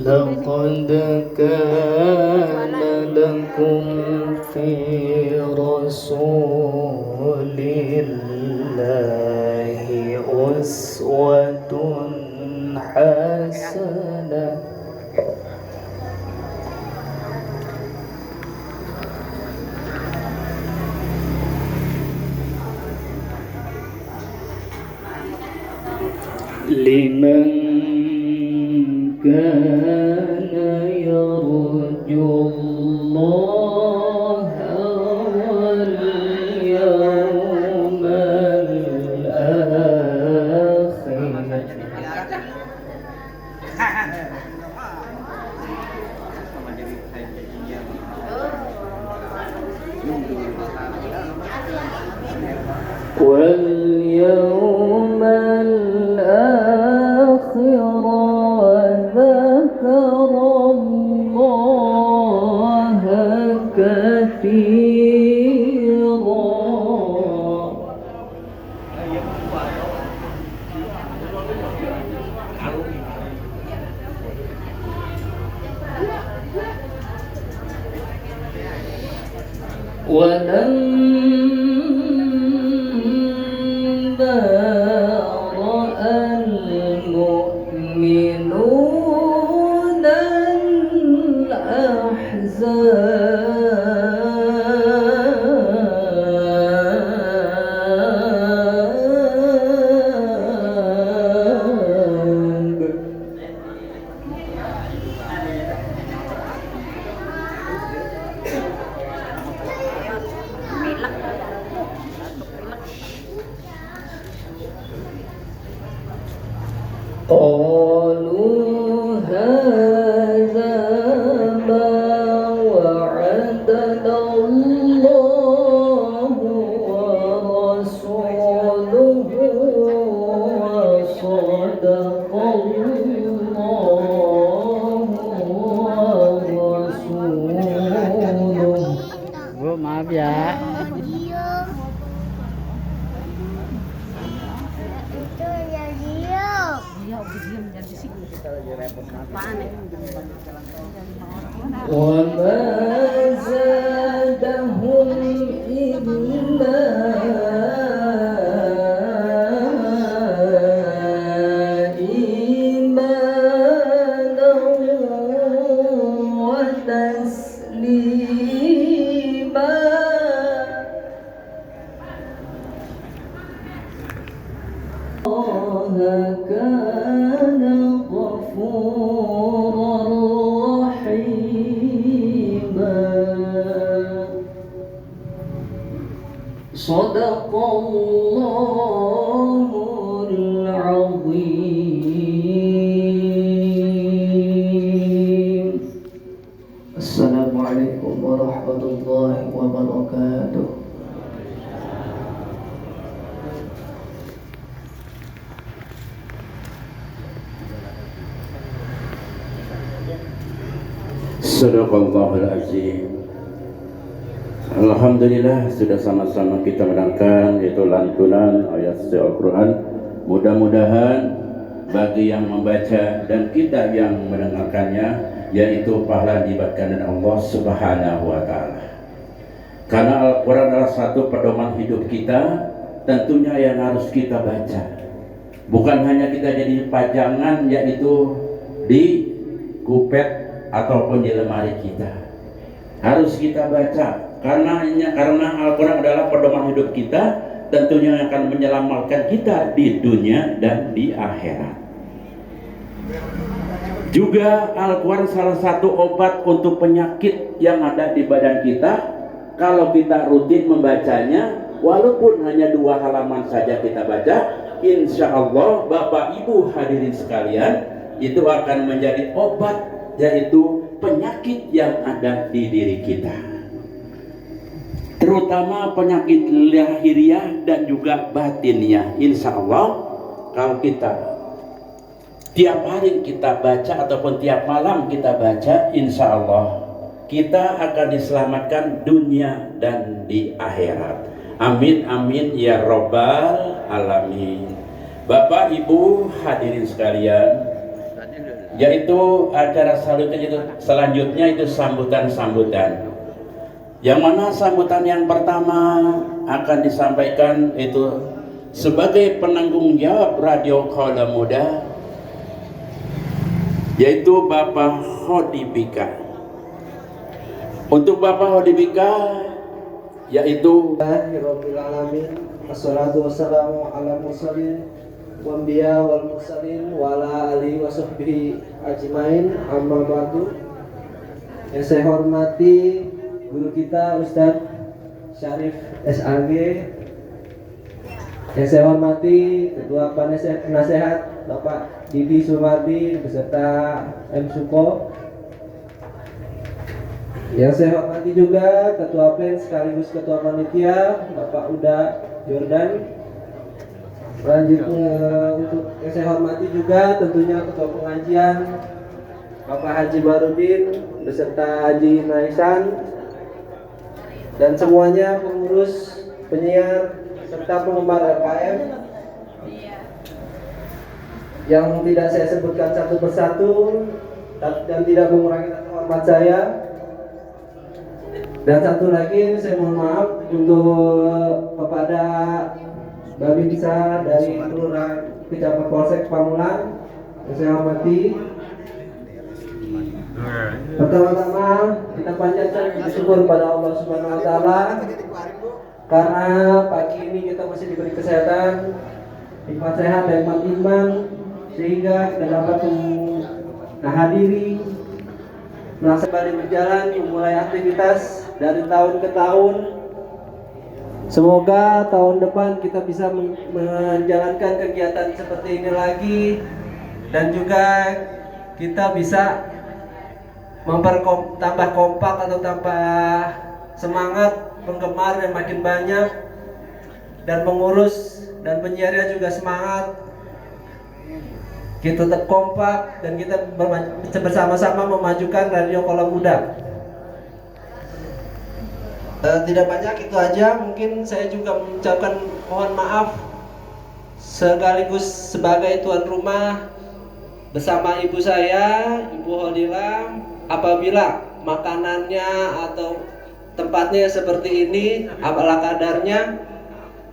لقد كان لكم في رسول الله أسوة حسنة لمن كان يرجو الله واليوم الآخر واليوم الآخر وذكر الله كثيرا ولما رأى المؤمنون قالوا هذا ما وعدنا الله ورسوله وصدق الله ورسوله. Bu, maaf ya. وما زادهم إلا إيمانا وتسليما الله كان غفورا رحيما صدق الله العظيم. السلام عليكم ورحمة الله وبركاته. Sadaqallahul azim. Alhamdulillah, sudah sama-sama kita mendengarkan yaitu lantunan ayat suci Al-Quran. Mudah-mudahan bagi yang membaca dan kita yang mendengarkannya, yaitu pahala diberikan dari Allah Subhanahu wa Ta'ala. Karena Al-Quran adalah satu pedoman hidup kita, tentunya yang harus kita baca. Bukan hanya kita jadi pajangan, yaitu di kupet ataupun di lemari kita. Harus kita baca karena Al-Quran adalah pedoman hidup kita, tentunya yang akan menyelamatkan kita di dunia dan di akhirat. Juga Al-Quran salah satu obat untuk penyakit yang ada di badan kita. Kalau kita rutin membacanya, walaupun hanya 2 halaman saja kita baca, insya Allah Bapak Ibu hadirin sekalian, itu akan menjadi obat, yaitu penyakit yang ada di diri kita, terutama penyakit lahiriah dan juga batiniah. Insya Allah kalau kita tiap hari kita baca ataupun tiap malam kita baca, insya Allah kita akan diselamatkan dunia dan di akhirat. Amin amin ya robbal alamin. Bapak Ibu hadirin sekalian, yaitu acara selanjutnya itu sambutan-sambutan. Yang mana sambutan yang pertama akan disampaikan itu sebagai penanggung jawab Radio Kaula Muda, yaitu Bapak Hodibika. Untuk Bapak Hodibika yaitu Bismillahirrahmanirrahim. Assalatu wassalamu ala mursalin wa anbiya wal mursalin wa ala alihi wa sahbihi ajmain, amma ba'du. Yang saya hormati guru kita Ustadz Syarif SAG, yang saya hormati Ketua Penasehat Bapak Didi Sumardi beserta M. Suko, yang saya hormati juga Ketua PEN sekaligus Ketua Panitia Bapak Uda Jordan. Selanjutnya untuk yang saya hormati juga tentunya Ketua Pengajian Bapak Haji Barudin beserta Haji Naisan, dan semuanya pengurus, penyiar, serta penggemar RKM yang tidak saya sebutkan satu persatu dan tidak mengurangi rasa hormat saya. Dan satu lagi saya mohon maaf untuk kepada Babinsa dari Kelurahan Kecamatan Polsek Pamulang yang saya hormati. Pertama-tama kita panjatkan bersyukur pada Allah Subhanahu wa taala karena pagi ini kita masih diberi kesehatan, nikmat sehat dan nikmat iman, sehingga kita dapat menghadiri melaksanakan kembali berjalan, memulai aktivitas dari tahun ke tahun. Semoga tahun depan kita bisa menjalankan kegiatan seperti ini lagi, dan juga kita bisa tambah kompak atau tambah semangat penggemar yang makin banyak, dan pengurus dan penyiarnya juga semangat. Kita tetap kompak dan kita bersama-sama memajukan Radio Kaula Muda. Tidak banyak, itu aja. Mungkin saya juga mengucapkan mohon maaf sekaligus sebagai tuan rumah bersama ibu saya, Ibu Hodila, apabila makanannya atau tempatnya seperti ini apalah kadarnya,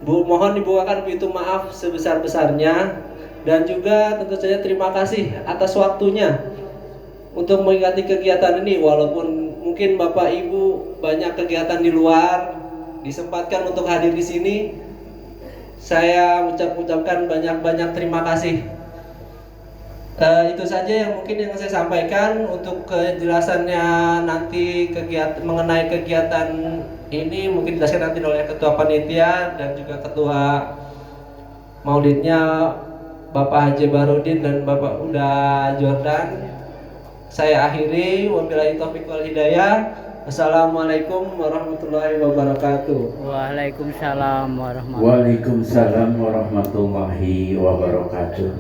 mohon dibukakan pintu maaf sebesar-besarnya. Dan juga tentu saja terima kasih atas waktunya untuk mengikuti kegiatan ini, walaupun mungkin Bapak Ibu banyak kegiatan di luar, disempatkan untuk hadir di sini. Saya ucapkan banyak-banyak terima kasih. Itu saja yang mungkin yang saya sampaikan. Untuk kejelasannya nanti mengenai kegiatan ini mungkin dijelaskan nanti oleh Ketua Panitia dan juga Ketua Maulidnya Bapak Haji Barudin dan Bapak Uda Jordan. Saya akhiri, wabillahi taufiq wal hidayah. Assalamualaikum warahmatullahi wabarakatuh. Waalaikumsalam warahmatullahi Waalaikumsalam warahmatullahi wabarakatuh.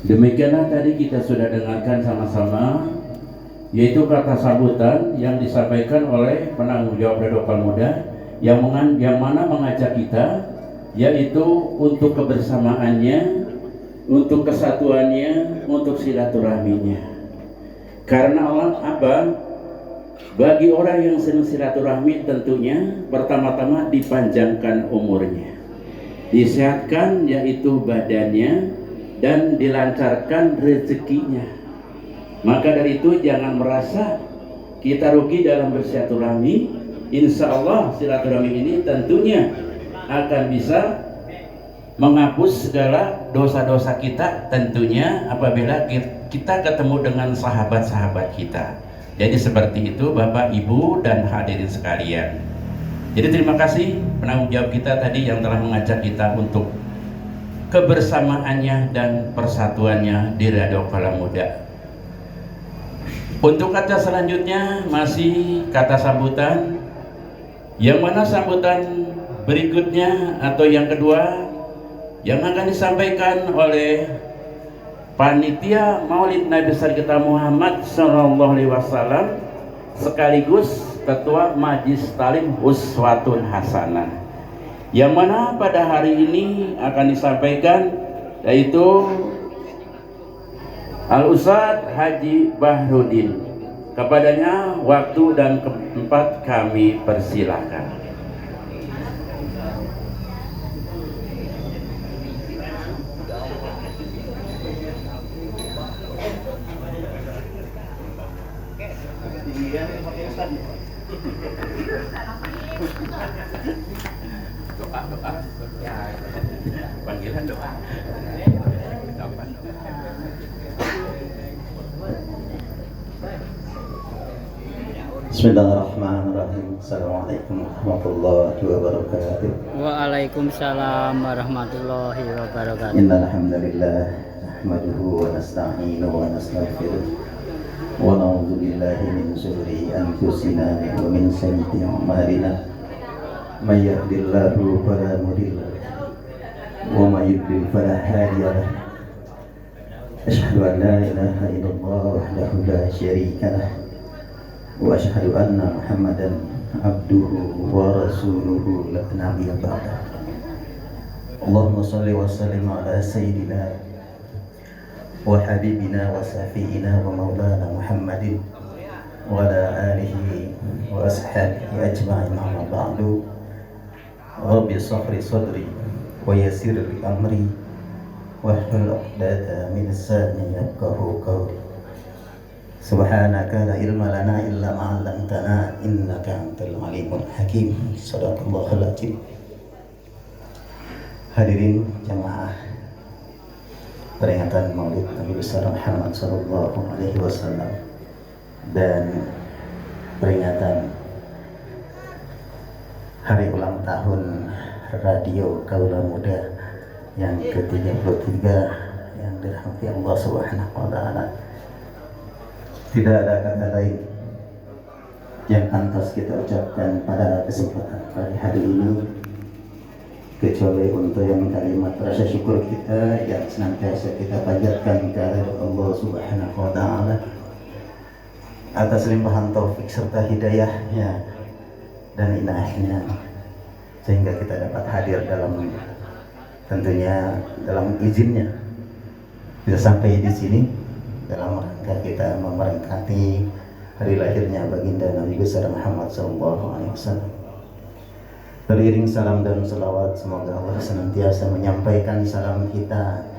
Demikianlah tadi kita sudah dengarkan sama-sama, yaitu kata sambutan yang disampaikan oleh penanggung jawab Radio Kaula Muda yang mana mengajak kita, yaitu untuk kebersamaannya, untuk kesatuannya, untuk silaturahminya. Karena Allah bagi orang yang senang silaturahmi tentunya pertama-tama dipanjangkan umurnya, disehatkan yaitu badannya, dan dilancarkan rezekinya. Maka dari itu jangan merasa kita rugi dalam bersilaturahmi. Insya Allah silaturahmi ini tentunya akan bisa menghapus segala dosa-dosa kita tentunya apabila kita ketemu dengan sahabat-sahabat kita. Jadi seperti itu Bapak, Ibu, dan hadirin sekalian. Jadi terima kasih penanggung jawab kita tadi yang telah mengajak kita untuk kebersamaannya dan persatuannya di Radio Kaula Muda. Untuk kata selanjutnya masih kata sambutan, yang mana sambutan berikutnya atau yang kedua yang akan disampaikan oleh Panitia Maulid Nabi besar kita Muhammad SAW sekaligus Ketua Majlis Talim Uswatun Hasanah, yang mana pada hari ini akan disampaikan yaitu Al-Ustadz Haji Bahrudin. Kepadanya waktu dan tempat kami persilahkan. Panggilan doa. Bismillahirrahmanirrahim. Assalamualaikum warahmatullahi wabarakatuh. Waalaikumsalam warahmatullahi wabarakatuh. Innal hamdalillah nahmaduhu wa nasta'inuhu wa nastaghfiruh wa na'udzu billahi min shururi anfusina wa min sayyiati a'malina. May yahdihillahu fala mudilla lahu wa may yudlil fala hadiya lahu. Asyhadu an la ilaha illallah wahdahu la syarika lahu wa asyhadu anna Muhammadan abduhu wa rasuluhu la nabiyya ba'da. Allahumma shalli wa sallim ala sayyidina wa habibina wa safiina wa maulana Muhammadin wa ala alihi wa ashabihi ajma'in, amma ba'du. Rabbi shrah sadri wa yassir li amri wahlul 'uqdatam min lisani yafqahu qawli. Subhanaka la ilma lana illa ma 'allamtana innaka antal alimul hakim. Shadaqallahul azim. Hadirin jamaah peringatan Maulid Nabi besar Muhammad sallallahu alaihi wasallam dan peringatan hari ulang tahun Radio Kaula Muda yang ke-33 yang dirahmati Allah Subhanahu wa taala. Tidak ada kata lain yang pantas kita ucapkan pada kesempatan pada hari ini kecuali untuk yang kalimat rasa syukur kita yang senantiasa kita panjatkan kepada Allah Subhanahu wa taala atas limpahan taufik serta hidayahnya dan inayahnya sehingga kita dapat hadir dalam tentunya dalam izinnya bisa sampai di sini dalam rangka kita memperingati hari lahirnya baginda Nabi besar Muhammad SAW. Beriring salam dan selawat, semoga Allah senantiasa menyampaikan salam kita,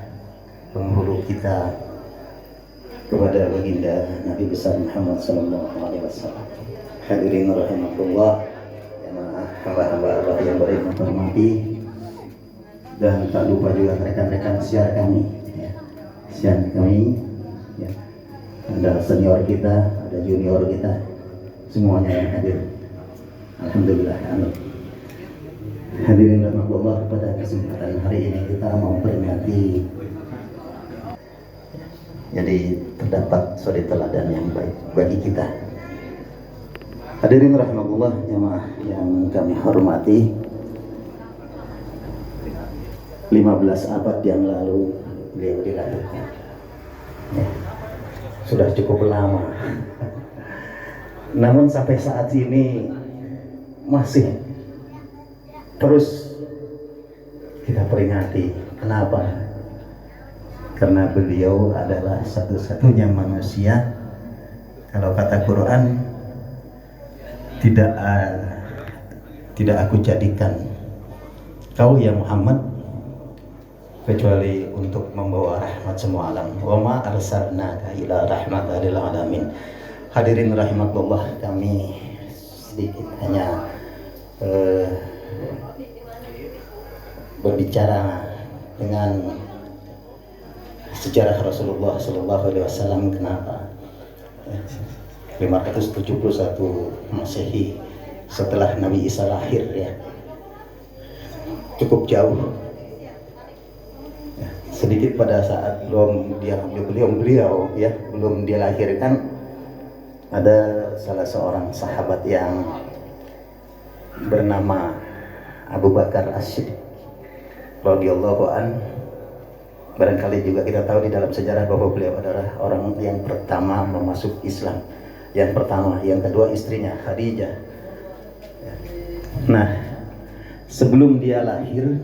penghulu kita kepada baginda Nabi besar Muhammad SAW. Hadirin rahimahullah, hamba-hamba Allah yang berhormati, dan tak lupa juga rekan-rekan siar kami, ya. Ada senior kita, ada junior kita, semuanya yang hadir. Alhamdulillah, amin. Hadirin rahmatullah, pada kesempatan hari ini kita memperingati, jadi terdapat suri teladan yang baik bagi kita. Hadirin rahmatullah, jemaah yang kami hormati, 15 abad yang lalu beliau dilahirkan. Ya, sudah cukup lama. Namun sampai saat ini masih terus kita peringati. Kenapa? Karena beliau adalah satu-satunya manusia, kalau kata Quran, tidak aku jadikan kau ya Muhammad kecuali untuk membawa rahmat semua alam. Wa ma arsalnaka ila rahmatan lil alamin. Hadirin rahimakumullah, kami sedikit hanya berbicara dengan sejarah Rasulullah sallallahu alaihi wasallam. Kenapa 571 Masehi setelah Nabi Isa lahir, ya, cukup jauh. Sedikit pada saat belum dia lahirkan, ada salah seorang sahabat yang bernama Abu Bakar As-Siddiq radhiyallahu an. Barangkali juga kita tahu di dalam sejarah bahwa beliau adalah orang yang pertama memasuk Islam, yang pertama, yang kedua istrinya Khadijah. Nah, sebelum dia lahir,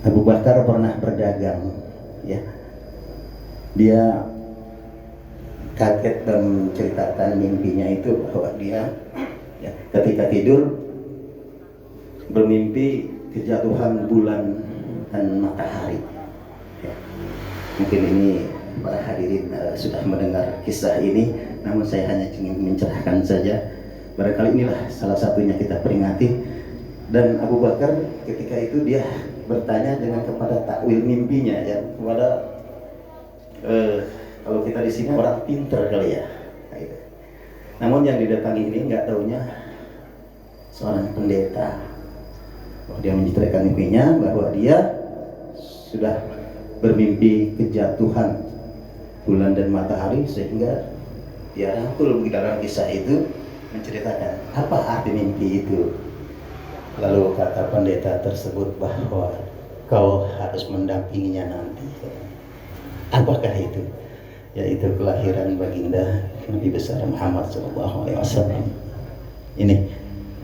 Abu Bakar pernah berdagang, ya, Dia kaget dan menceritakan mimpinya itu bahwa dia ya, ketika tidur bermimpi kejatuhan bulan dan matahari. Ya. Mungkin ini para hadirin sudah mendengar kisah ini, namun saya hanya ingin mencerahkan saja. Barangkali inilah salah satunya kita peringati. Dan Abu Bakar ketika itu dia bertanya dengan kepada takwil mimpinya ya, kepada kalau kita di sini orang pinter kali ya. Namun yang didatangi ini nggak taunya seorang pendeta. Dia menceritakan mimpinya bahwa dia sudah bermimpi kejatuhan bulan dan matahari, sehingga dia rangkul di dalam kisah itu menceritakan apa arti mimpi itu. Lalu kata pendeta tersebut bahwa kau harus mendampinginya nanti. Apakah itu? Yaitu kelahiran baginda Nabi besar Muhammad SAW. Ini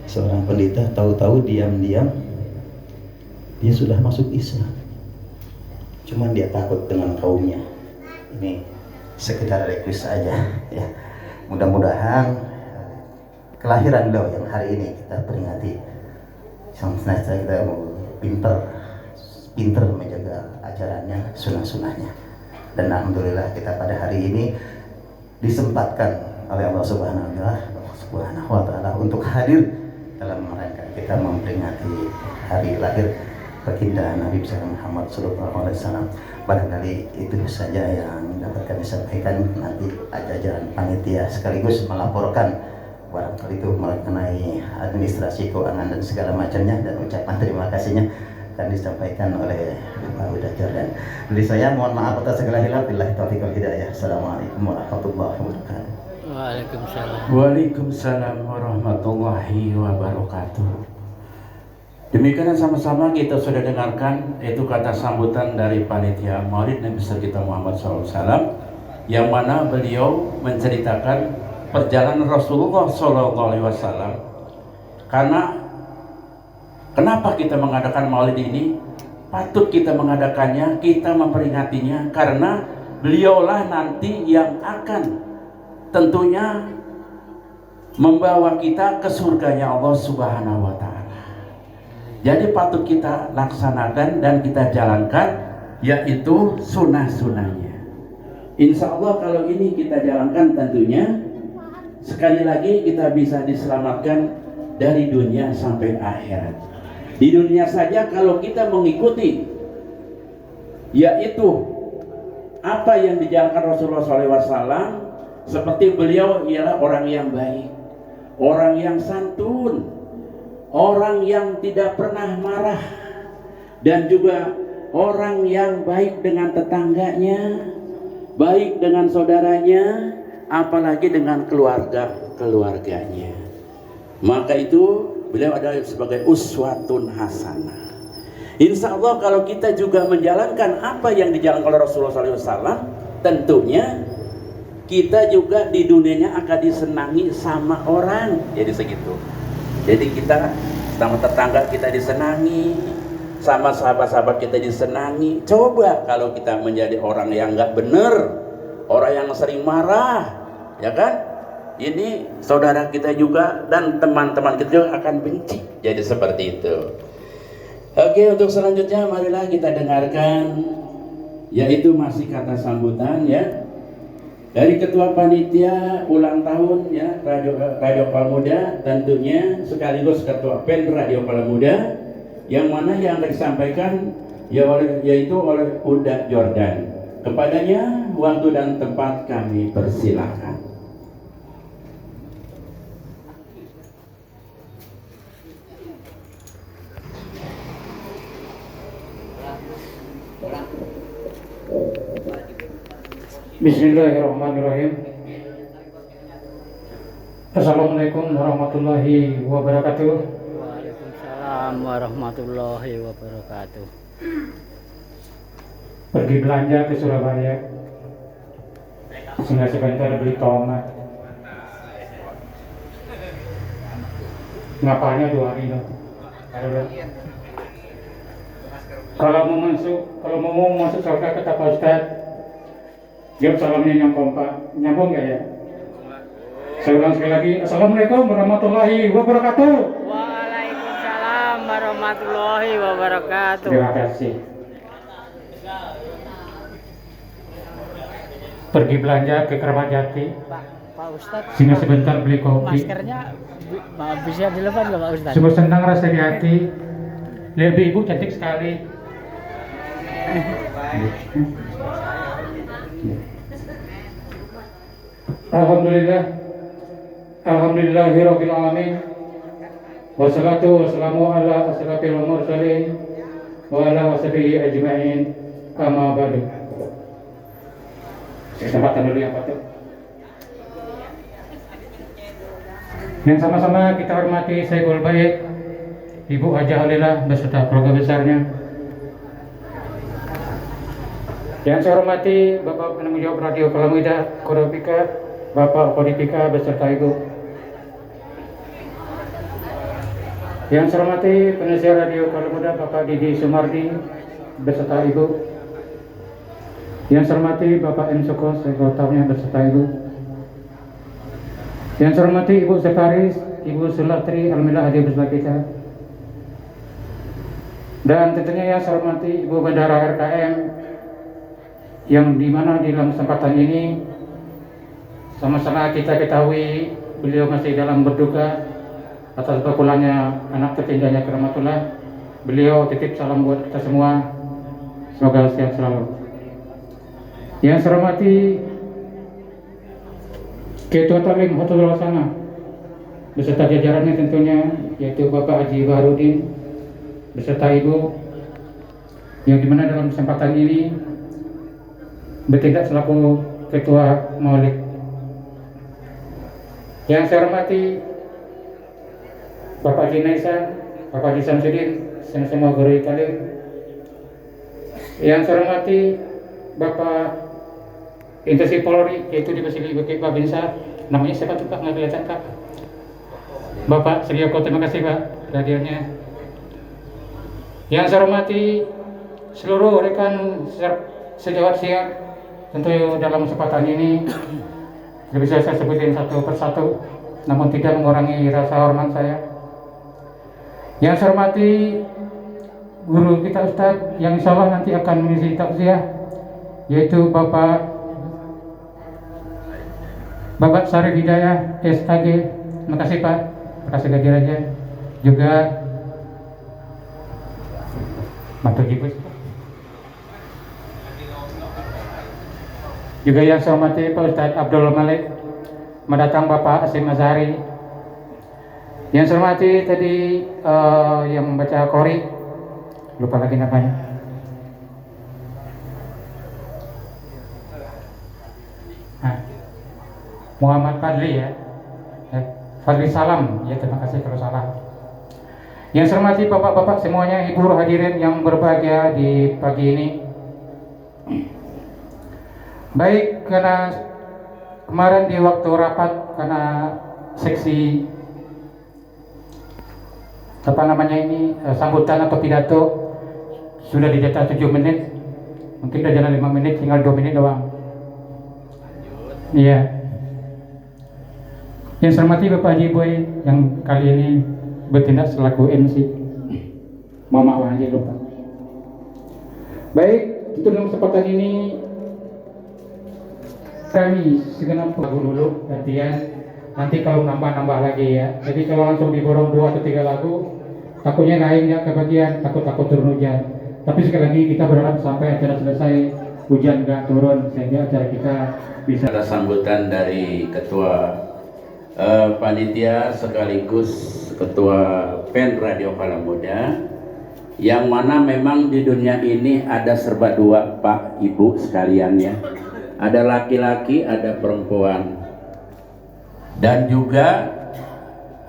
seorang pendeta tahu-tahu diam-diam dia sudah masuk Islam. Cuman dia takut dengan kaumnya. Ini sekedar request saja ya. Mudah-mudahan kelahiran beliau yang hari ini kita peringati, senantiasa kita mau pinter menjaga ajarannya, sunah-sunahnya. Dan alhamdulillah kita pada hari ini disempatkan oleh Allah Subhanahu wa taala untuk hadir dalam rangka kita memperingati hari lahir baginda Nabi besar Muhammad sallallahu alaihi wasallam. Barangkali itu saja yang dapat kami sampaikan. Nanti jajaran panitia sekaligus melaporkan barangkali itu mengenai administrasi keuangan dan segala macamnya, dan ucapan terima kasihnya akan disampaikan oleh Pak Uda Jordan. Jadi saya mohon maaf atas segala hilaf. Billahi taufiq wal hidayah. Assalamualaikum warahmatullahi wabarakatuh. Waalaikumsalam. Waalaikumsalam warahmatullahi wabarakatuh. Demikian sama-sama kita sudah dengarkan itu kata sambutan dari panitia Maulid Nabi besar kita Muhammad SAW, yang mana beliau menceritakan perjalanan Rasulullah SAW. Karena kenapa kita mengadakan Maulid ini? Patut kita mengadakannya, kita memperingatinya, karena beliaulah nanti yang akan tentunya membawa kita ke surganya Allah Subhanahu wa taala. Jadi patut kita laksanakan dan kita jalankan, yaitu sunnah-sunnahnya. Insya Allah kalau ini kita jalankan, tentunya sekali lagi kita bisa diselamatkan dari dunia sampai akhirat. Di dunia saja kalau kita mengikuti, yaitu apa yang dijalankan Rasulullah SAW, seperti beliau ialah orang yang baik, orang yang santun, orang yang tidak pernah marah, dan juga orang yang baik dengan tetangganya, baik dengan saudaranya, apalagi dengan keluarganya. Maka itu beliau adalah sebagai uswatun hasanah. Insya Allah kalau kita juga menjalankan apa yang dijalankan oleh Rasulullah SAW, tentunya kita juga di dunianya akan disenangi sama orang. Jadi segitu. Jadi kita sama tetangga kita disenangi, sama sahabat-sahabat kita disenangi. Coba kalau kita menjadi orang yang nggak bener, orang yang sering marah, ya kan? Ini saudara kita juga dan teman-teman kita juga akan benci. Jadi seperti itu. Oke, untuk selanjutnya marilah kita dengarkan, yaitu masih kata sambutan ya dari Ketua Panitia ulang tahun ya Radio Palmuda, tentunya sekaligus Ketua PEN Radio Palmuda, yang mana yang akan disampaikan yaitu oleh Uda Jordan. Kepadanya waktu dan tempat kami persilakan. Bismillahirrahmanirrahim. Assalamualaikum warahmatullahi wabarakatuh. Waalaikumsalam warahmatullahi wabarakatuh. Pergi belanja ke Surabaya, sehingga sebentar beli tomat. Ngapanya 2 hari dong? Kalau mau masuk surga kata Pak Ustadz, Jawab salamnya yang kompak. Nyambung nggak ya? Saya ulang sekali lagi. Assalamualaikum warahmatullahi wabarakatuh. Waalaikumsalam warahmatullahi wabarakatuh. Terima kasih. Pergi belanja ke Keramat Jati. Pak Ustadz. Sini sebentar beli kopi. Maskernya bisa dilepas nggak Pak Ustadz? Sungguh senang rasa di hati. Lihat ibu cantik sekali. Alhamdulillahirabbil alamin. Wassalatu wassalamu ala asyrafil mursalin wa ala washabihi ajma'in. Amma ba'du. Kesempatan dulu yang patut. Yang sama-sama kita hormati Syekhul Baik Ibu Hajah Halilah beserta keluarga besarnya. Yang saya hormati Bapak Penanggung Jawab Radio Kalamida Kodipika, Bapak Kodipika beserta Ibu. Yang saya hormati penasihat Radio Kalamida Bapak Didi Sumardi beserta Ibu. Yang saya hormati Bapak M. Sukos Sekretarinya beserta Ibu. Yang saya hormati Ibu Sekretaris, Ibu Sulatri Alhamdulillah hadir bersama kita. Dan tentunya yang saya hormati Ibu Bendara RKM yang dimana di dalam kesempatan ini sama-sama kita ketahui beliau masih dalam berduka atas berpulangnya anak tertinggalnya keramatullah. Beliau titip salam buat kita semua, semoga sehat selalu. Yang saya hormati Ketua Taklim Hotel Wasana beserta jajarannya tentunya, yaitu Bapak Haji Baharudin beserta Ibu, yang dimana dalam kesempatan ini bertindak selaku Ketua Maulid. Yang saya hormati Bapak Haji Naisan, Bapak Haji Samsudin, semua guru Talim. Yang saya hormati Bapak Intensif Polri, yaitu di Basili Bukit Babinsa. Namanya siapa tuh Pak? Nggak kelihatan Pak. Bapak Srioko, terima kasih Pak radionya. Yang saya hormati seluruh rekan sejawat siang, tentu dalam kesempatan ini tidak bisa saya sebutin satu persatu, namun tidak mengurangi rasa hormat saya. Yang saya hormati guru kita Ustadz yang insya Allah nanti akan mengisi tausiah, yaitu Bapak Syarif Hidayah SAG. Terima kasih Pak, terima kasih Gaji Raja. Juga Mantu Jibus. Juga yang saya hormati Pak Ustadz Abdul Malik, mendatang Bapak Asim Azhari. Yang saya hormati tadi yang membaca Qori, lupa lagi namanya. Muhammad Fadli ya. Fadli Salam, ya terima kasih kalau salah. Yang saya hormati bapak-bapak semuanya, ibu hadirin yang berbahagia di pagi ini. Baik, karena kemarin di waktu rapat, karena seksi sambutan atau pidato sudah dijatah 7 menit, mungkin udah jalan 5 menit, tinggal 2 menit doang. Iya. Yang saya hormati Bapak Haji Boy yang kali ini bertindak selaku MC. Mama Haji lupa. Baik, itu dalam kesempatan ini kami segenap lagu dulu gantian. Nanti kalau nambah lagi ya. Jadi kalau langsung diborong 2 atau 3 lagu, takutnya lain ya kebagian, takut turun hujan. Tapi sekali lagi kita berharap sampai acara selesai hujan gak turun sehingga acara kita bisa. Ada sambutan dari Ketua Panitia sekaligus Ketua PEN Radio Kalamida, yang mana memang di dunia ini ada serba dua Pak Ibu sekalian ya. Ada laki-laki, ada perempuan, dan juga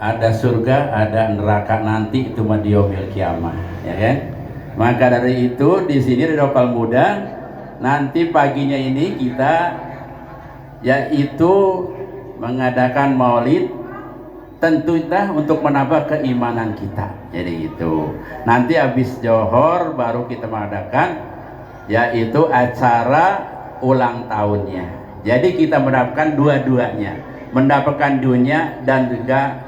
ada surga, ada neraka nanti, itu mah di yaumil kiamah, ya kan? Maka dari itu di sini di Radio Kalamida nanti paginya ini kita yaitu mengadakan maulid, tentu untuk menambah keimanan kita. Jadi itu nanti habis johor baru kita mengadakan yaitu acara ulang tahunnya. Jadi kita mendapatkan dua-duanya, mendapatkan dunia dan juga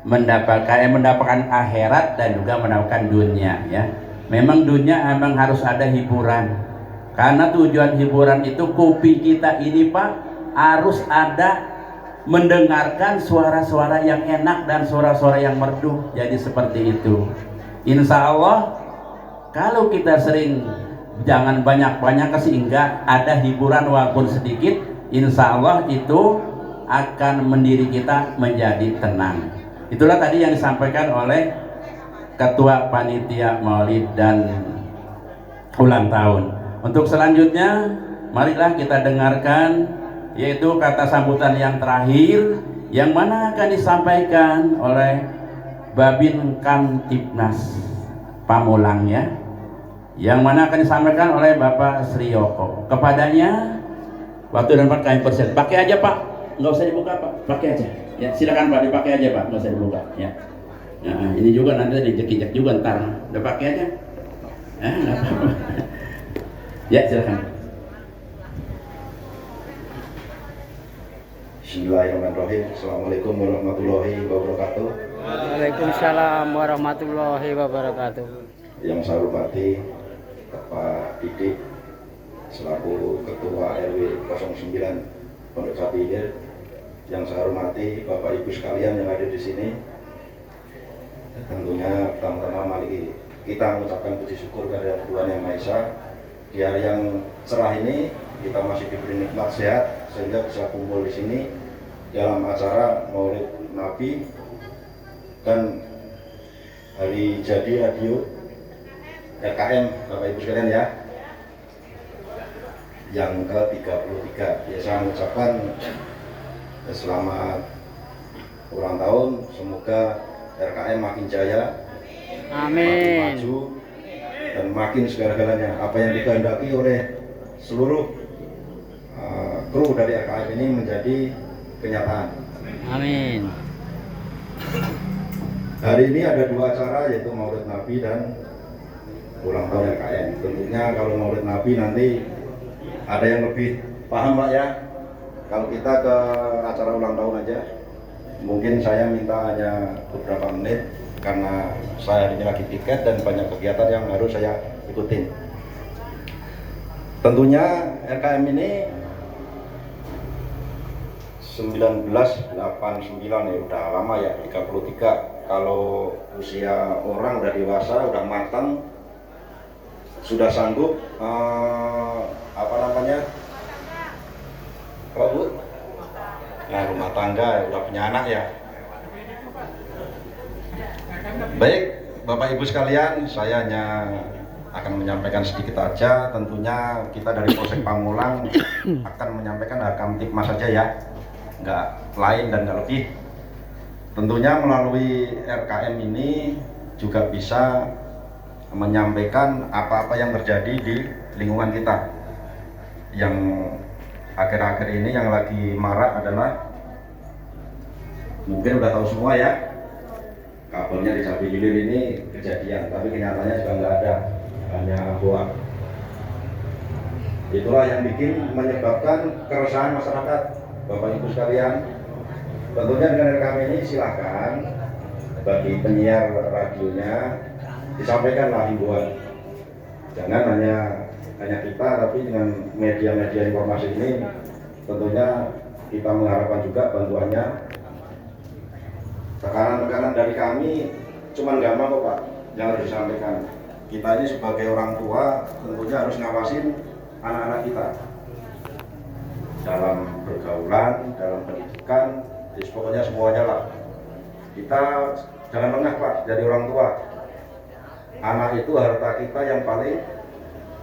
mendapatkan akhirat dan juga mendapatkan dunia ya. Memang dunia memang harus ada hiburan, karena tujuan hiburan itu kuping kita ini Pak harus ada mendengarkan suara-suara yang enak dan suara-suara yang merdu. Jadi seperti itu. Insya Allah kalau kita sering, jangan banyak-banyak sehingga ada hiburan walaupun sedikit, insya Allah itu akan mendiri kita menjadi tenang. Itulah tadi yang disampaikan oleh Ketua Panitia Maulid dan ulang tahun. Untuk selanjutnya marilah kita dengarkan yaitu kata sambutan yang terakhir yang mana akan disampaikan oleh Babin Kamtibnas Pamulang ya, yang mana akan disampaikan oleh Bapak Sriyoko. Kepadanya waktu dan tempat kami persen. Pakai aja Pak, nggak usah dibuka Pak, pakai aja ya, silakan Pak, dipakai aja Pak, nggak usah dibuka ya. Nah, ini juga nanti dijek-jek juga ntar, udah pakai aja nggak apa-apa. Ya silakan. Bismillahirrahmanirrahim. Assalamualaikum warahmatullahi wabarakatuh. Waalaikumsalam warahmatullahi wabarakatuh. Yang saya hormati Bapak Didik selaku Ketua RW 09 Pondok Sapi Hilir. Yang saya hormati Bapak Ibu sekalian yang ada di sini. Tentunya pertama-tama mari kita mengucapkan puji syukur kepada Tuhan Yang Maha Esa. Di hari yang cerah ini kita masih diberi nikmat sehat sehingga bisa kumpul di sini dalam acara Maulid Nabi dan hari jadi radio RKM Bapak Ibu sekalian ya, yang ke-33. Saya mengucapkan selamat ulang tahun, semoga RKM makin jaya, makin Amin. maju dan makin segala-galanya apa yang dikehendaki oleh seluruh kru dari RKM ini menjadi kenyataan. Amin. Hari ini ada dua acara, yaitu Maulid Nabi dan ulang tahun RKM. Tentunya kalau Maulid Nabi nanti ada yang lebih paham Pak ya. Kalau kita ke acara ulang tahun aja, mungkin saya minta hanya beberapa menit karena saya hari ini lagi tiket dan banyak kegiatan yang harus saya ikutin. Tentunya RKM ini 1989 ya, udah lama ya, 33. Kalau usia orang udah dewasa, udah matang, sudah sanggup apa namanya, Bu? Nah, rumah tangga, udah punya anak ya. Baik, Bapak Ibu sekalian, saya hanya akan menyampaikan sedikit aja. Tentunya kita dari Polsek Pamulang akan menyampaikan Kamtibmas saja ya, nggak lain dan nggak lebih. Tentunya melalui RKM ini juga bisa menyampaikan apa-apa yang terjadi di lingkungan kita. Yang akhir-akhir ini yang lagi marak adalah, mungkin udah tahu semua ya, kabarnya di Sapi Hilir ini kejadian, tapi kenyataannya juga nggak ada, hanya hoax. Itulah yang menyebabkan keresahan masyarakat, Bapak Ibu sekalian. Tentunya dengan RKM ini silakan bagi penyiar radionya disampaikanlah himbauan. Jangan hanya kita, tapi dengan media-media informasi ini tentunya kita mengharapkan juga bantuannya. Tekanan-tekanan dari kami cuman gampang kok Pak, yang harus disampaikan. Kita ini sebagai orang tua tentunya harus ngawasin anak-anak kita dalam pergaulan, dalam pendidikan, pokoknya semuanya lah. Kita jangan lengah Pak, jadi orang tua. Anak itu harta kita yang paling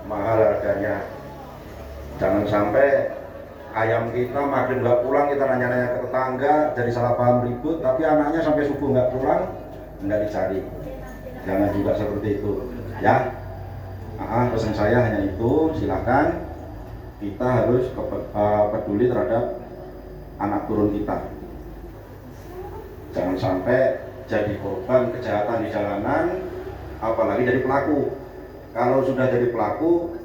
mahal harganya. Jangan sampai ayam kita maghrib nggak pulang, kita nanya-nanya ke tetangga, jadi salah paham ribut, tapi anaknya sampai subuh nggak pulang, nggak dicari. Jangan juga seperti itu ya. Pesan saya hanya itu, silakan kita harus peduli terhadap anak turun kita. Jangan sampai jadi korban kejahatan di jalanan, apalagi jadi pelaku. Kalau sudah jadi pelaku,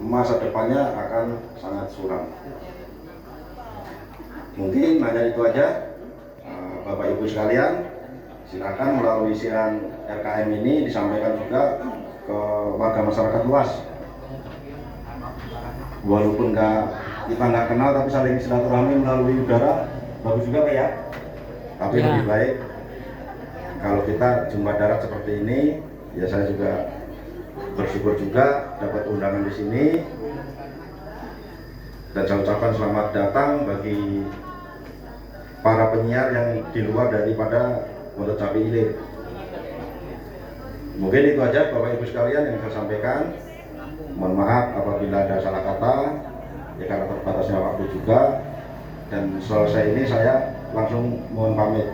masa depannya akan sangat suram. Mungkin hanya itu aja, Bapak Ibu sekalian, silakan melalui siaran RKM ini disampaikan juga ke warga masyarakat luas. Walaupun kita nggak kenal, tapi saling silaturahmi melalui udara, bagus juga Pak ya. Tapi lebih baik kalau kita jumpa darat seperti ini, ya saya juga bersyukur juga dapat undangan di sini. Dan saya ucapkan selamat datang bagi para penyiar yang di luar daripada Pondok Cabe Ilir. Mungkin itu aja Bapak Ibu sekalian yang saya sampaikan. Mohon maaf apabila ada salah kata, ya karena terbatasnya waktu juga. Dan selesai ini saya langsung mohon pamit.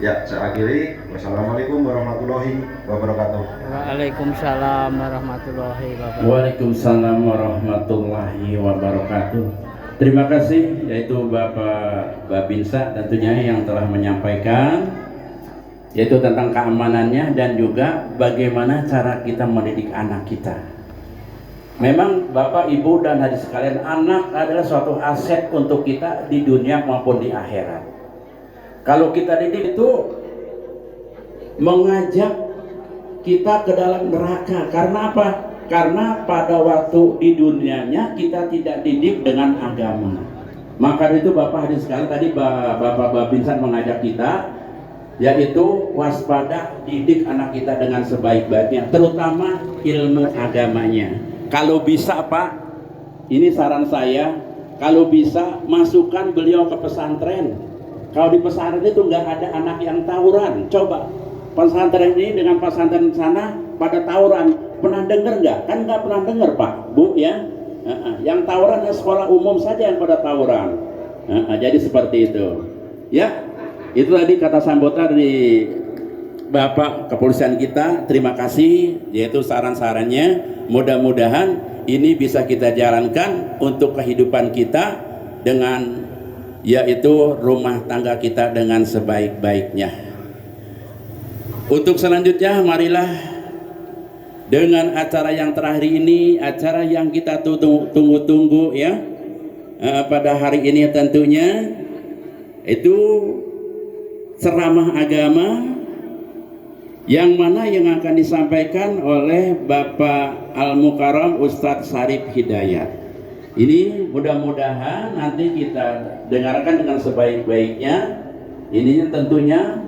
Ya, saya akhiri. Wassalamualaikum warahmatullahi wabarakatuh. Waalaikumsalam warahmatullahi wabarakatuh. Waalaikumsalam warahmatullahi wabarakatuh. Terima kasih yaitu Bapak Babinsa tentunya yang telah menyampaikan yaitu tentang keamanannya dan juga bagaimana cara kita mendidik anak kita. Memang Bapak, Ibu dan hadirin sekalian, anak adalah suatu aset untuk kita di dunia maupun di akhirat. Kalau kita didik itu mengajak kita ke dalam neraka. Karena apa? Karena pada waktu di dunianya kita tidak didik dengan agama. Maka itu Bapak hadirin sekalian, tadi Bapak Babinsan mengajak kita yaitu waspada, didik anak kita dengan sebaik-baiknya, terutama ilmu agamanya. Kalau bisa Pak, ini saran saya, kalau bisa masukkan beliau ke pesantren. Kalau di pesantren itu nggak ada anak yang tawuran. Coba pesantren ini dengan pesantren sana pada tawuran, pernah dengar nggak? Kan nggak pernah dengar Pak, Bu ya. Yang tawuran sekolah umum saja yang pada tawuran. Jadi seperti itu. Ya, itu tadi kata sambutan dari Bapak Kepolisian kita. Terima kasih, yaitu saran-sarannya. Mudah-mudahan ini bisa kita jalankan untuk kehidupan kita dengan yaitu rumah tangga kita dengan sebaik-baiknya. Untuk selanjutnya marilah dengan acara yang terakhir ini, acara yang kita tunggu-tunggu ya, pada hari ini tentunya itu ceramah agama yang mana yang akan disampaikan oleh Bapak Al-Mukarram Ustadz Syarif Hidayat. Ini mudah-mudahan nanti kita dengarkan dengan sebaik-baiknya. Ini tentunya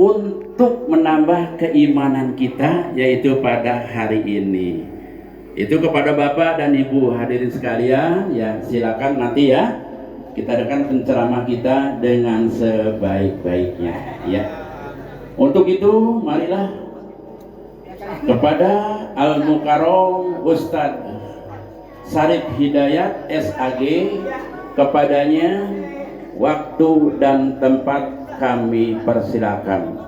untuk menambah keimanan kita yaitu pada hari ini. Itu kepada Bapak dan Ibu hadirin sekalian, ya silakan nanti ya kita dengarkan penceramah kita dengan sebaik-baiknya ya. Untuk itu marilah kepada Al-Mukarram Ustadz Syarif Hidayat SAG, kepadanya waktu dan tempat kami persilakan.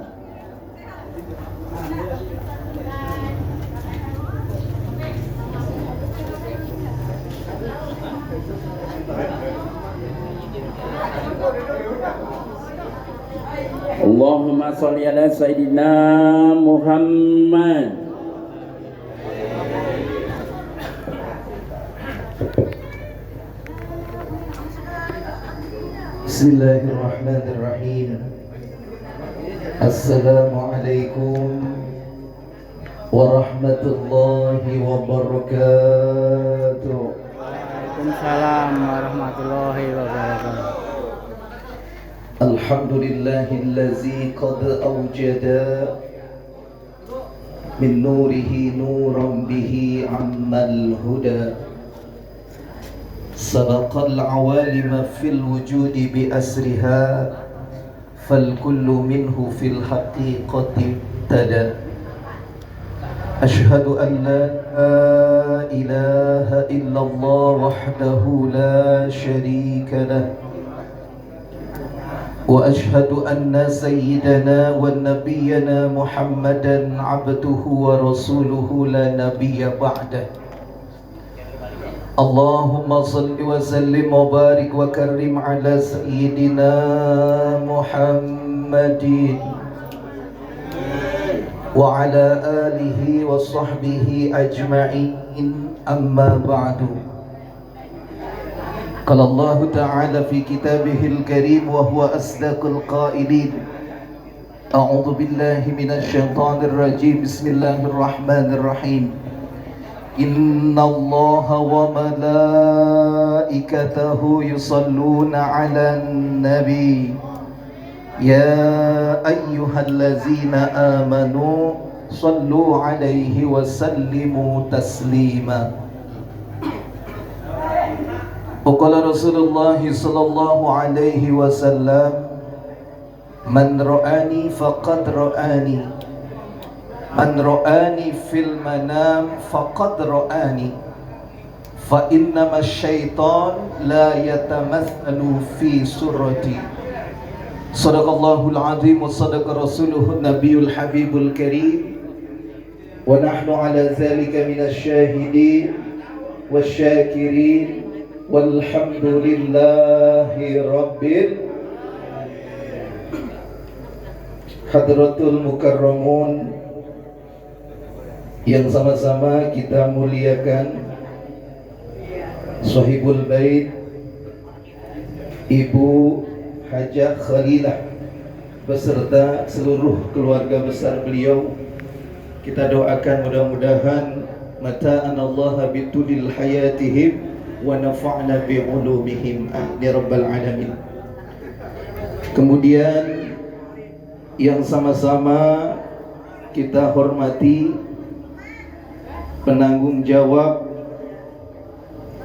Allahumma sholli ala Sayyidina Muhammad. Bismillahirrahmanirrahim. Assalamualaikum warahmatullahi wabarakatuh. Waalaikumsalam warahmatullahi wabarakatuh. Alhamdulillahillazi qad awjada min nurihi nuran bihi ammal huda. سبق العوالم في الوجود بأسرها فالكل منه في الحقيقة ابتدى أشهد أن لا إله إلا الله وحده لا شريك له وأشهد أن سيدنا ونبينا محمدا عبده ورسوله لا نبي بعده اللهم صل وسلم وبارك وكرم على سيدنا محمد وعلى آله وصحبه أجمعين أما بعد قال الله تعالى في كتابه الكريم وهو أصدق القائلين أعوذ بالله من الشيطان الرجيم بسم الله الرحمن الرحيم إن الله وملائكته يصلون على النبي يا أيها الذين آمنوا صلوا عليه وسلموا تسليما وقال رسول الله صلى الله عليه وسلم من رآني فقد رآني من رآني في المنام فقد رآني فإنما الشيطان لا يتمثل في صورتي صدق الله العظيم وصدق رسوله النبي الحبيب الكريم ونحن على ذلك من الشاهدين والشاكرين والحمد لله رب Hadratul Mukarramun yang sama-sama kita muliakan, Sahibul Bait Ibu Hajah Khalilah beserta seluruh keluarga besar beliau. Kita doakan mudah-mudahan mata'an Allah bitudil hayatihim wa nafa'na bi'ulumihim ya rabbal alamin. Kemudian yang sama-sama kita hormati penanggung jawab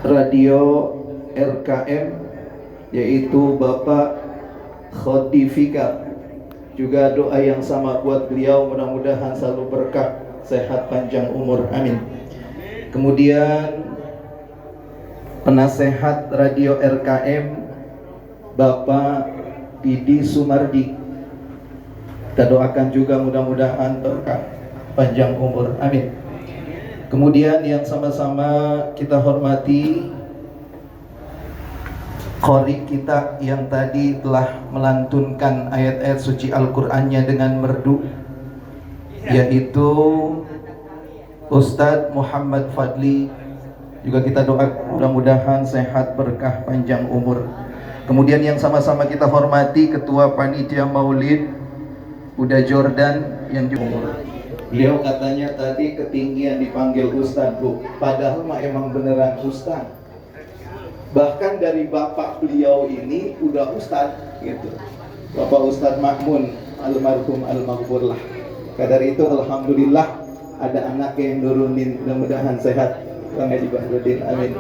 radio RKM yaitu Bapak Khodi Fikar. Juga doa yang sama buat beliau, mudah-mudahan selalu berkah, sehat panjang umur, amin. Kemudian penasehat radio RKM Bapak Didi Sumardi, kita doakan juga mudah-mudahan berkah panjang umur, amin. Kemudian yang sama-sama kita hormati qari kita yang tadi telah melantunkan ayat-ayat suci Al-Qur'annya dengan merdu, yaitu Ustadz Muhammad Fadli. Juga kita doakan mudah-mudahan sehat, berkah, panjang umur. Kemudian yang sama-sama kita hormati Ketua Panitia Maulid Uda Jordan yang juga beliau katanya tadi ketinggian dipanggil Ustadz, Bu. Padahal mah emang beneran Ustadz. Bahkan dari bapak beliau ini udah Ustadz gitu. Bapak Ustadz Makmun almarhum al-maghfurlah. Dari itu alhamdulillah ada anak yang nurunin, mudah-mudahan sehat. Bang Haji Bahrudin, amin.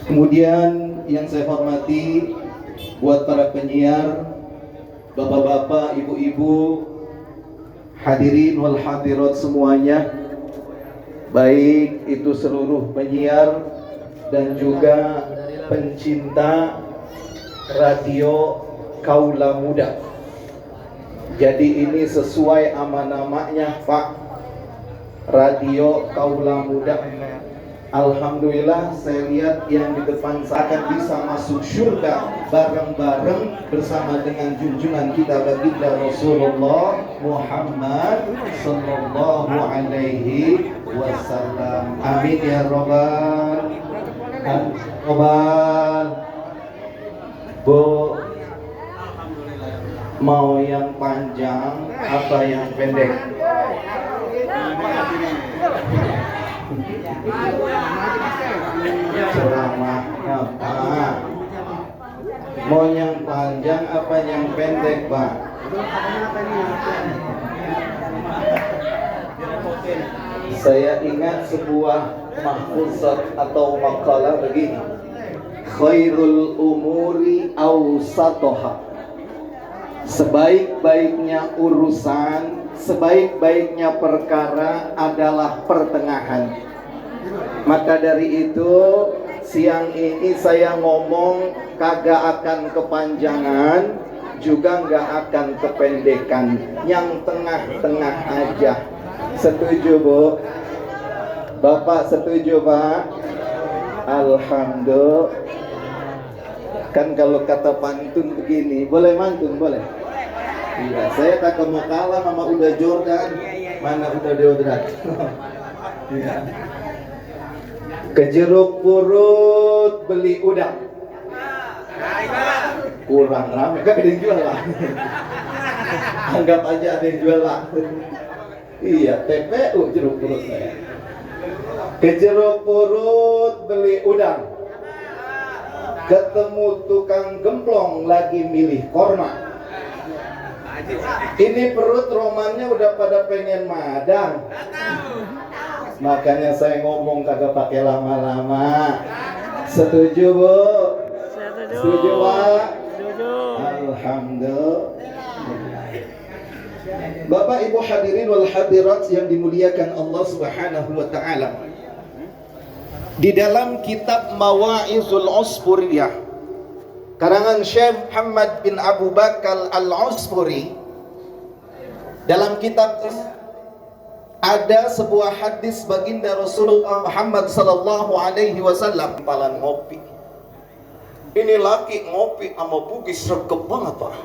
Kemudian yang saya hormati buat para penyiar, bapak-bapak, ibu-ibu, hadirin wal hadirat semuanya, baik itu seluruh penyiar dan juga pencinta radio Kaula Muda. Jadi ini sesuai nama-namanya, Pak, Radio Kaula Muda. Alhamdulillah saya lihat yang di depan saya akan bisa masuk surga bareng-bareng bersama dengan junjungan kita baginda Rasulullah Muhammad sallallahu alaihi wasallam. Amin ya robbal alamin. Bu, mau yang panjang apa yang pendek? Ceramahnya Pak, mau yang panjang apa yang pendek Pak? Saya ingat sebuah mahfuzat atau makalah begini, khairul umuri awsatoha, sebaik-baiknya urusan, sebaik-baiknya perkara adalah pertengahan. Maka dari itu siang ini saya ngomong kagak akan kepanjangan, juga nggak akan kependekan, yang tengah-tengah aja. Setuju Bu? Bapak setuju Pak? Alhamdulillah. Kan kalau kata pantun begini, boleh mantun boleh? Iya, saya tak mau kalah sama Uda Jordan. Mana Uda Jordan? Iya. Ke jeruk purut beli udang. Kurang rame, kan ada yang jual lah. Anggap aja ada yang jual lah. Iya, TPU jeruk purut saya. Ke jeruk purut beli udang. Ketemu tukang gemplong lagi milih korma. Ini perut romannya udah pada pengen madang. Makanya saya ngomong kagak pakai lama-lama. Setuju, Bu? Setuju, Pak? Alhamdulillah. Bapak Ibu hadirin wal hadirat yang dimuliakan Allah Subhanahu wa taala. Di dalam kitab Mawa'izul Usfuriyah karangan Syekh Muhammad bin Abu Bakar Al-Usfuri, dalam kitab ada sebuah hadis baginda Rasulullah Muhammad sallallahu alaihi wasallam, palan ngopi. Ini laki ngopi sama bugis regep banget, Pak.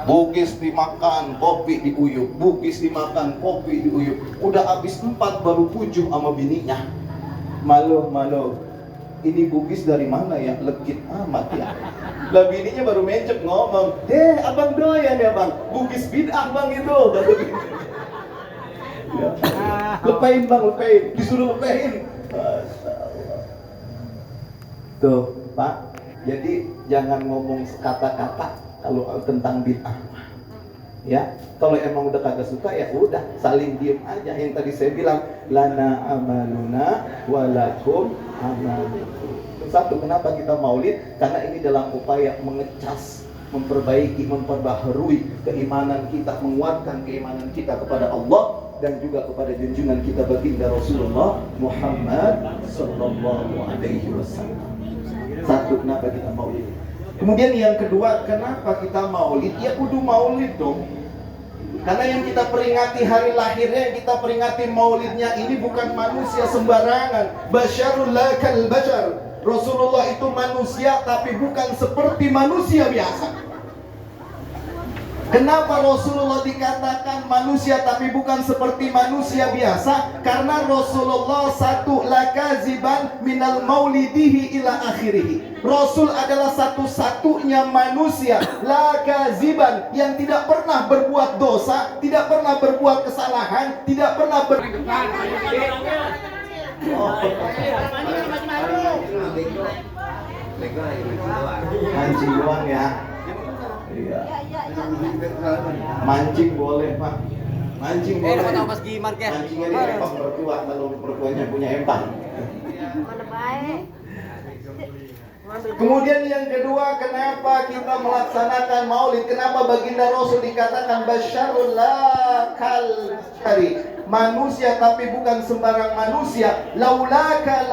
Bugis dimakan, kopi diuyup. Bugis dimakan, kopi diuyup. Udah habis 4 baru 7 sama bininya. Malu. Ini bugis dari mana ya? Legit amat ya. Lah bininya baru mencep ngomong, abang doyan ya bang? Bugis bid'ah bang itu. Ya. Lepain bang, lepain. Disuruh lepain. Tuh Pak, jadi jangan ngomong kata-kata kalau tentang bid'ah. Ya, kalau emang udah kagak suka ya udah saling diem aja. Yang tadi saya bilang, lana amaluna walakum amalukum. Satu, kenapa kita maulid? Karena ini dalam upaya mengecas, memperbaiki, memperbaharui keimanan kita, menguatkan keimanan kita kepada Allah dan juga kepada junjungan kita baginda Rasulullah Muhammad sallallahu alaihi wasallam. Satu, kenapa kita maulid? Kemudian yang kedua, kenapa kita maulid? Ya kudu maulid dong. Karena yang kita peringati hari lahirnya, yang kita peringati maulidnya ini bukan manusia sembarangan. Basyarul lakal bashar. Rasulullah itu manusia tapi bukan seperti manusia biasa. Kenapa Rasulullah dikatakan manusia tapi bukan seperti manusia biasa? Karena Rasulullah satu lakaziban minal maulidihi ila akhirih. Rasul adalah satu-satunya manusia lakaziban yang tidak pernah berbuat dosa, tidak pernah berbuat kesalahan, tidak pernah mancing doang ya. Iya. Mancing boleh Pak. Mancing boleh. Mancingnya di empang mertua kalau mertuanya punya empang. Kemudian yang kedua, kenapa kita melaksanakan maulid? Kenapa baginda Rasul dikatakan basyarul lakal syari? Manusia tapi bukan sembarang manusia. Laulaka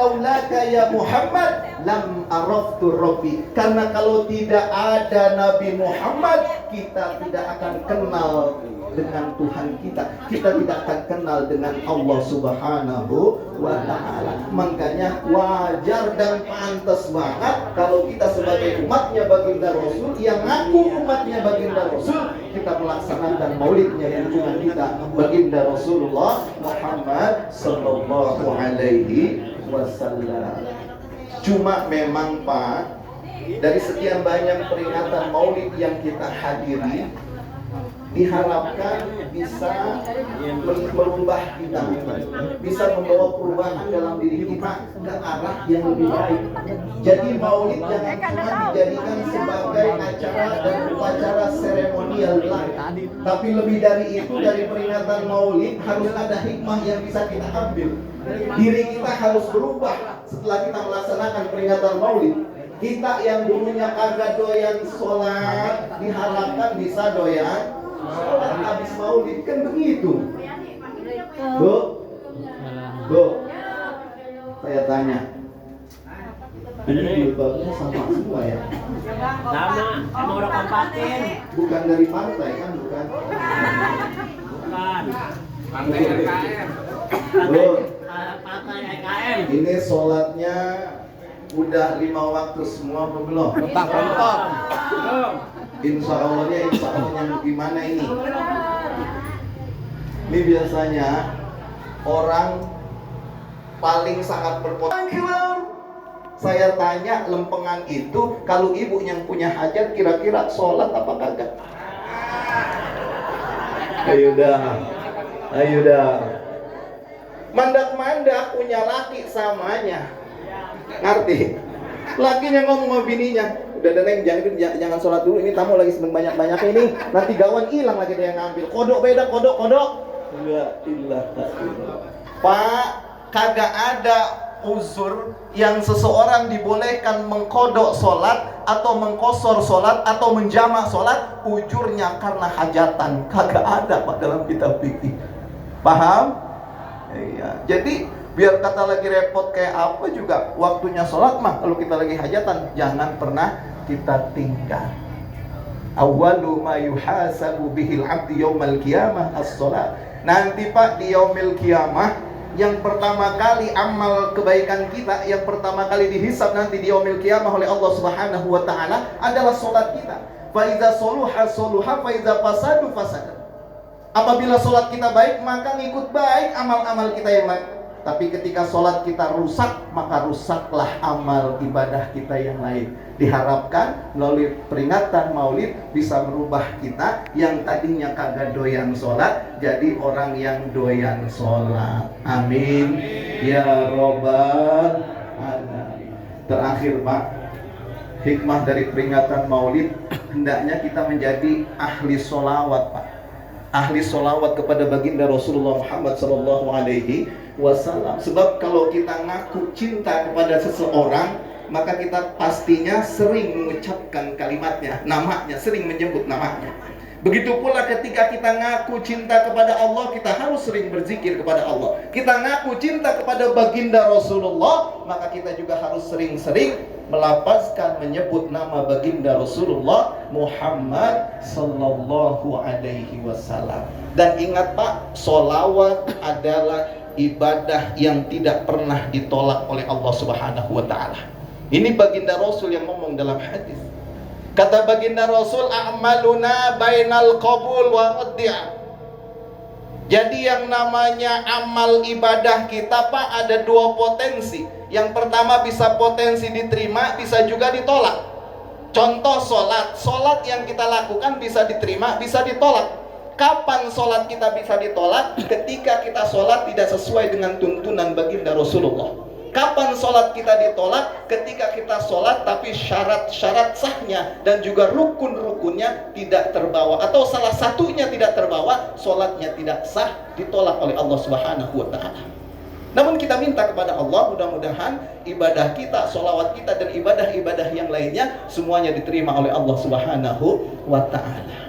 ya Muhammad lam araftu rabbi. Karena kalau tidak ada Nabi Muhammad, kita tidak akan kenal dengan Tuhan kita. Kita tidak akan kenal dengan Allah Subhanahu wa ta'ala. Makanya wajar dan pantas banget kalau kita sebagai umatnya baginda Rasul, yang ngaku umatnya baginda Rasul, kita melaksanakan maulidnya junjungan kita baginda Rasulullah Muhammad sallallahu alaihi wasallam. Cuma memang Pak, dari sekian banyak peringatan maulid yang kita hadiri, diharapkan bisa merubah kita, bisa membawa perubahan dalam diri kita ke arah yang lebih baik. Jadi maulid jangan cuma dijadikan sebagai acara dan upacara seremonial belaka, tapi lebih dari itu, dari peringatan maulid harus ada hikmah yang bisa kita ambil. Diri kita harus berubah setelah kita melaksanakan peringatan maulid. Kita yang dulunya kagak doyan sholat, diharapkan bisa doyan sholat habis maulid, kan begitu. Bu, saya tanya, ini jilbabnya sama semua ya? Sama orang kabupaten. Bukan dari pantai kan, bukan? Bukan. Pantai RKM. Bu, Pantai RKM. ini sholatnya udah 5 waktu semua apa belum? Bentok. Insya Allahnya yang gimana ini? Ini biasanya orang paling sangat berpotensi. Saya tanya, lempengan itu kalau ibu yang punya hajat kira-kira sholat apa kagak? Ayo dah. Mandak-mandak punya laki samanya. Ngerti? Lakinya ngomong sama bininya, udah Neng, jangan sholat dulu, ini tamu lagi seneng banyak-banyak ini, nanti gawan hilang lagi dia yang ngambil. Kodok beda, kodok. La ilaha illallah. Pak, kagak ada uzur yang seseorang dibolehkan mengkodok sholat atau mengkosor sholat atau menjamak sholat ujurnya karena hajatan. Kagak ada Pak dalam kitab fikih. Paham? Iya. Jadi biar kata lagi repot kayak apa juga, waktunya sholat mah kalau kita lagi hajatan jangan pernah kita tinggal. Awwalu ma yuhasabu bihil abdi yaumal qiyamah as-sholat. Nanti Pak di yaumil qiyamah yang pertama kali amal kebaikan kita, yang pertama kali dihisab nanti di yaumil qiyamah oleh Allah Subhanahu wa taala adalah salat kita. Fa iza soluha soluha, fa iza fasadu fasada. Apabila salat kita baik, maka ngikut baik amal-amal kita yang lain. Tapi ketika salat kita rusak, maka rusaklah amal ibadah kita yang lain. Diharapkan melalui peringatan Maulid bisa merubah kita yang tadinya kagak doyan sholat jadi orang yang doyan sholat. Amin ya robbal alamin. Terakhir Pak, hikmah dari peringatan Maulid, hendaknya kita menjadi ahli sholawat Pak. Ahli sholawat kepada baginda Rasulullah Muhammad SAW. Sebab kalau kita ngaku cinta kepada seseorang, maka kita pastinya sering mengucapkan kalimatnya, namanya, sering menyebut namanya. Begitu pula ketika kita ngaku cinta kepada Allah, kita harus sering berzikir kepada Allah. Kita ngaku cinta kepada baginda Rasulullah, maka kita juga harus sering-sering melafazkan, menyebut nama baginda Rasulullah Muhammad sallallahu alaihi wasallam. Dan ingat Pak, sholawat adalah ibadah yang tidak pernah ditolak oleh Allah Subhanahu wa taala. Ini baginda Rasul yang ngomong dalam hadis. Kata baginda Rasul, a'maluna bainal qabul wa raddi'a. Jadi yang namanya amal ibadah kita Pak ada dua potensi. Yang pertama bisa potensi diterima, bisa juga ditolak. Contoh solat yang kita lakukan bisa diterima, bisa ditolak. Kapan solat kita bisa ditolak? Ketika kita solat tidak sesuai dengan tuntunan baginda Rasulullah. Kapan sholat kita ditolak? Ketika kita sholat tapi syarat-syarat sahnya dan juga rukun-rukunnya tidak terbawa, atau salah satunya tidak terbawa, sholatnya tidak sah, ditolak oleh Allah Subhanahu wa ta'ala. Namun kita minta kepada Allah, mudah-mudahan ibadah kita, sholawat kita dan ibadah-ibadah yang lainnya semuanya diterima oleh Allah Subhanahu wa ta'ala.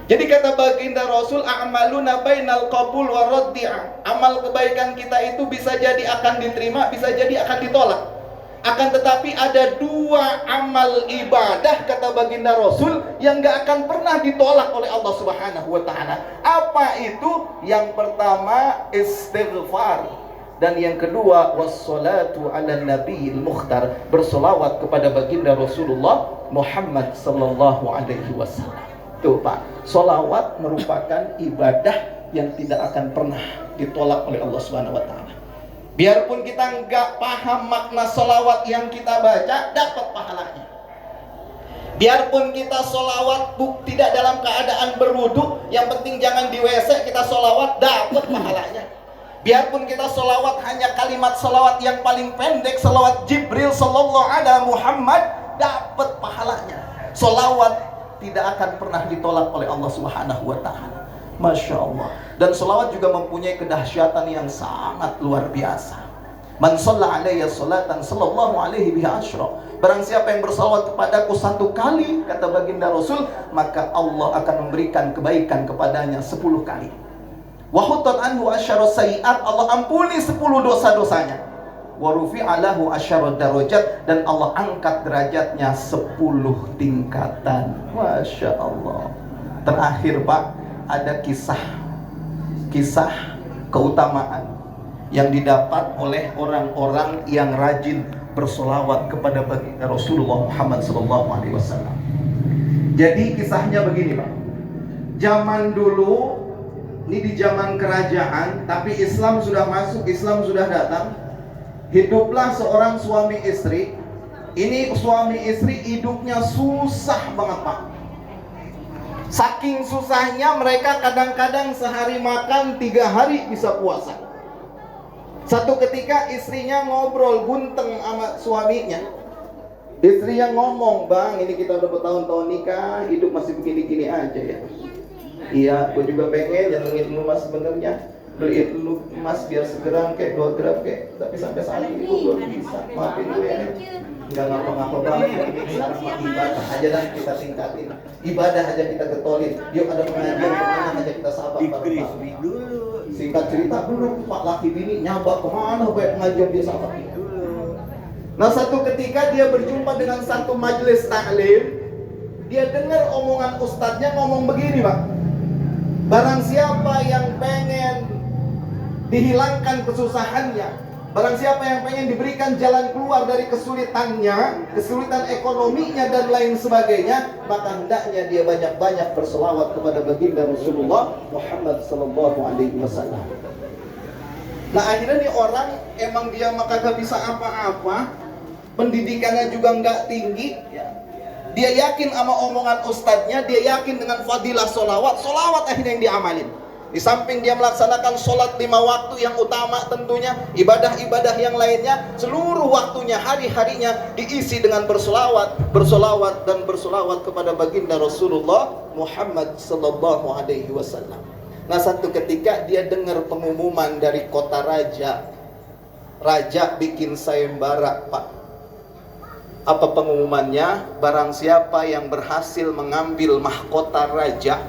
Jadi kata baginda Rasul, a'maluna bainal qabul wa raddi'a. Amal kebaikan kita itu bisa jadi akan diterima, bisa jadi akan ditolak. Akan tetapi ada dua amal ibadah kata baginda Rasul yang gak akan pernah ditolak oleh Allah Subhanahu wa ta'ala. Apa itu? Yang pertama istighfar, dan yang kedua wassalatu ala nabiyil mukhtar, bersolawat kepada baginda Rasulullah Muhammad sallallahu alaihi wasallam. Tuh Pak, solawat merupakan ibadah yang tidak akan pernah ditolak oleh Allah Subhanahu wa ta'ala. Biarpun kita nggak paham makna solawat yang kita baca, dapat pahalanya. Biarpun kita solawat tidak dalam keadaan berwudu, yang penting jangan di WC kita solawat, dapat pahalanya. Biarpun kita solawat hanya kalimat solawat yang paling pendek, solawat Jibril sallallahu alaihi Muhammad, dapat pahalanya. Solawat tidak akan pernah ditolak oleh Allah Subhanahu wa ta'ala. Masya Allah. Dan selawat juga mempunyai kedahsyatan yang sangat luar biasa. Man shalla alayya salatan sallallahu alaihi biha asyra. Barang siapa yang bersalawat kepadaku 1 kali, kata baginda Rasul, maka Allah akan memberikan kebaikan kepadanya 10 kali. Wa hutat anhu asyara sayiat, Allah ampuni 10 dosa-dosanya. Wa rufi'a lahu asyara darajat, dan Allah angkat derajatnya 10 tingkatan. Masya Allah. Terakhir Pak, ada kisah keutamaan yang didapat oleh orang-orang yang rajin bersolawat kepada baginda Rasulullah Muhammad SAW. Jadi kisahnya begini Pak. Zaman dulu ini di zaman kerajaan, tapi Islam sudah masuk, Islam sudah datang. Hiduplah seorang suami istri. Ini suami istri hidupnya susah banget, Pak. Saking susahnya mereka kadang-kadang sehari makan 3 hari bisa puasa. Satu ketika istrinya ngobrol gunteng sama suaminya. Istrinya ngomong, "Bang, ini kita udah bertahun-tahun nikah, hidup masih begini-gini aja ya." "Iya, gue juga pengen nyenengin lu mas sebenarnya, beliin lu emas biar segeram kayak 2 gram kayak, tapi sampai saat ini gue belum bisa. Maafin gue ya." Nggak ngapa-ngapa banget. Sekarang mah ibadah aja dan kita tingkatin, ibadah aja kita getolin. Yuk ada pengajian kemana aja kita sabar. Singkat cerita, dulu Pak laki bini nyabak kemana baik pengajian dia sabar. Nah satu ketika dia berjumpa dengan satu majelis taklim, dia dengar omongan ustadznya ngomong begini, Pak. Barang siapa yang pengen dihilangkan kesusahannya, barang siapa yang pengen diberikan jalan keluar dari kesulitannya, kesulitan ekonominya dan lain sebagainya, maka hendaknya dia banyak-banyak berselawat kepada baginda Rasulullah Muhammad sallallahu alaihi wasallam. Nah akhirnya nih orang emang dia maka gak bisa apa-apa, pendidikannya juga nggak tinggi, dia yakin sama omongan ustadznya, dia yakin dengan fadilah solawat akhirnya yang diamalin. Di samping dia melaksanakan sholat 5 waktu yang utama tentunya, ibadah-ibadah yang lainnya, seluruh waktunya, hari-harinya diisi dengan bersolawat dan bersolawat kepada baginda Rasulullah Muhammad sallallahu alaihi wasallam. Nah satu ketika dia dengar pengumuman dari kota raja bikin sayembara, Pak. Apa pengumumannya? Barang siapa yang berhasil mengambil mahkota raja,